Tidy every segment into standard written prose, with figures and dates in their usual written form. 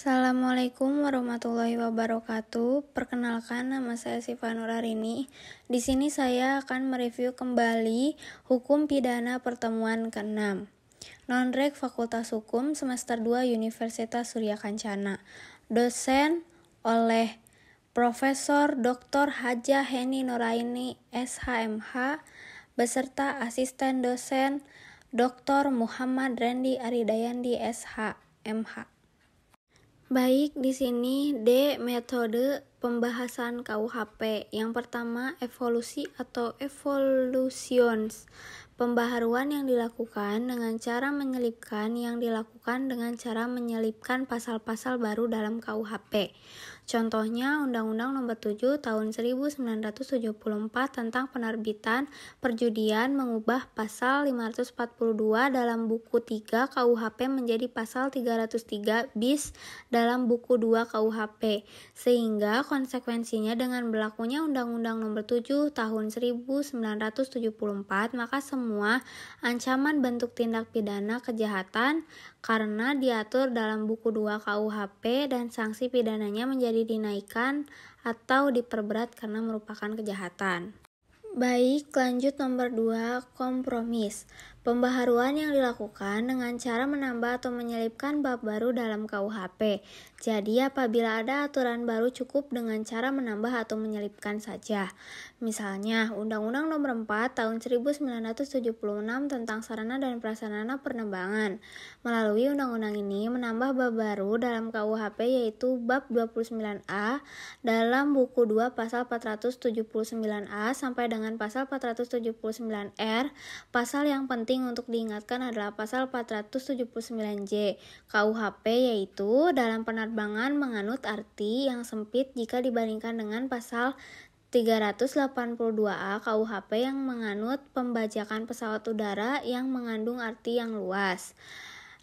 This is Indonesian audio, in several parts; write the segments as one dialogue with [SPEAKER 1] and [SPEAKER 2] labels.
[SPEAKER 1] Assalamualaikum warahmatullahi wabarakatuh. Perkenalkan, nama saya Siva Nurarini. Di sini saya akan mereview kembali Hukum Pidana Pertemuan ke-6. Nonrek Fakultas Hukum Semester 2 Universitas Surya Kencana. Dosen oleh Profesor Dr. Hajah Heni Nuraini SHMH beserta asisten dosen Dr. Muhammad Randy Aridayandi SHMH. Baik, di sini D metode pembahasan KUHP. Yang pertama, evolusi atau evolutions. Pembaharuan yang dilakukan dengan cara menyelipkan pasal-pasal baru dalam KUHP. Contohnya Undang-Undang Nomor 7 Tahun 1974 tentang penerbitan perjudian mengubah pasal 542 dalam buku 3 KUHP menjadi pasal 303 bis dalam buku 2 KUHP, sehingga konsekuensinya dengan berlakunya Undang-Undang Nomor 7 Tahun 1974, maka semua ancaman bentuk tindak pidana kejahatan karena diatur dalam buku 2 KUHP dan sanksi pidananya menjadi dinaikkan atau diperberat karena merupakan kejahatan. Baik, lanjut nomor 2, kompromis. Pembaharuan yang dilakukan dengan cara menambah atau menyelipkan bab baru dalam KUHP. Jadi apabila ada aturan baru cukup dengan cara menambah atau menyelipkan saja. Misalnya, Undang-Undang Nomor 4 Tahun 1976 tentang sarana dan prasarana penerbangan. Melalui undang-undang ini menambah bab baru dalam KUHP yaitu bab 29A dalam buku 2 pasal 479A sampai dengan pasal 479R. Pasal yang penting untuk diingatkan adalah pasal 479J KUHP, yaitu dalam penerbangan menganut arti yang sempit jika dibandingkan dengan pasal 382A KUHP yang menganut pembajakan pesawat udara yang mengandung arti yang luas.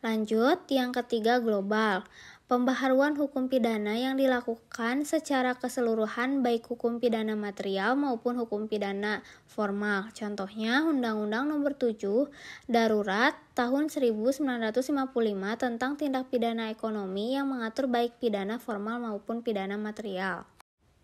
[SPEAKER 1] Lanjut, yang ketiga, global. Pembaharuan hukum pidana yang dilakukan secara keseluruhan baik hukum pidana material maupun hukum pidana formal. Contohnya Undang-Undang Nomor 7 Darurat tahun 1955 tentang tindak pidana ekonomi yang mengatur baik pidana formal maupun pidana material.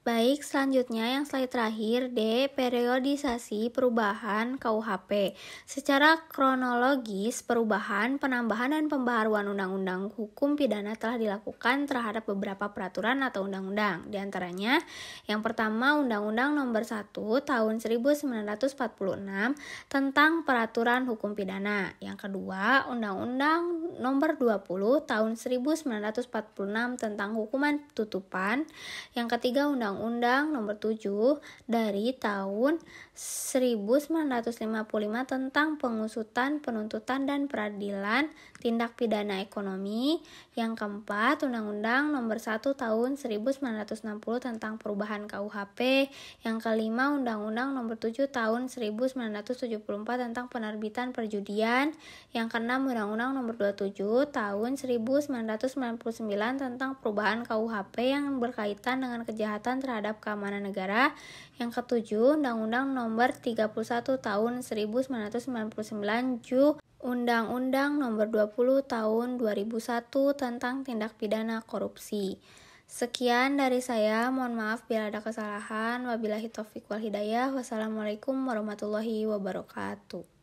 [SPEAKER 1] Baik, selanjutnya yang slide terakhir, D. Periodisasi perubahan KUHP. Secara kronologis, perubahan, penambahan, dan pembaharuan undang-undang hukum pidana telah dilakukan terhadap beberapa peraturan atau undang-undang. Di antaranya, yang pertama Undang-Undang Nomor 1 Tahun 1946 tentang peraturan hukum pidana. Yang kedua, Undang-Undang Nomor 20 Tahun 1946 tentang hukuman tutupan. Yang ketiga, Undang-Undang Nomor 7 dari tahun 1955 tentang pengusutan, penuntutan, dan peradilan tindak pidana ekonomi. Yang keempat, Undang-Undang Nomor 1 Tahun 1960 tentang perubahan KUHP. Yang kelima, Undang-Undang Nomor 7 Tahun 1974 tentang penerbitan perjudian. Yang keenam, Undang-Undang Nomor 27 Tahun 1999 tentang perubahan KUHP yang berkaitan dengan kejahatan terhadap keamanan negara. Yang ketujuh, Undang-Undang Nomor 31 Tahun 1999 Undang-Undang Nomor 20 Tahun 2001 tentang tindak pidana korupsi. Sekian dari saya, mohon maaf bila ada kesalahan. Wabillahi taufiq wal hidayah. Wassalamualaikum warahmatullahi wabarakatuh.